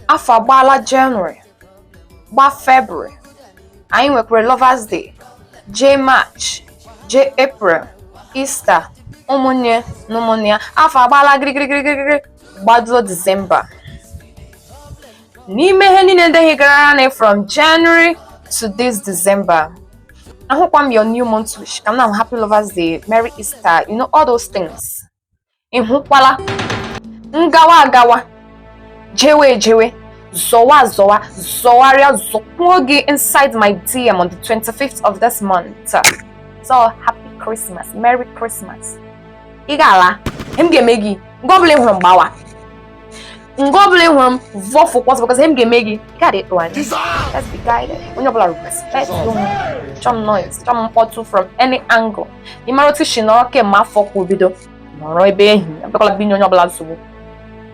afọ agbaala January, gba February, anyị nwekwara Lovers Day, jee March, jee April, Easter, ụmụnne na ụmụnne ya, afọ agbaala gịrịgịrịgịrịgịrị gbaduo December. N'ime ihe niile ndị gara na from January to this December, ahụkwa m your new month wish, ka m na Happy Lovers Day, Merry Easter, you know all those things. Ịhụkwala ngawa agawa, jewe ejewe, zọwa azọwa, zọwarịa zọkwuo gị inside my DM on the 25th of this month. So happy Christmas, Merry Christmas. Ị ga-ala, m ga-eme gị, nke ọbụla ị hụrụ m gbawa. Nke ọbụla ị hụrụ m vọfụkwasị because m ga-eme gị, ị ga-adị eto anya. Let's be guided. Onye ọbụla respect chọm noise, chọm mkpọtụ from any angle. Ị mara otu shi nọrọ kemgbe afọ kwa bido, nọrọ ebe ehi, abịakwala binye onye ọbụla nsogbu.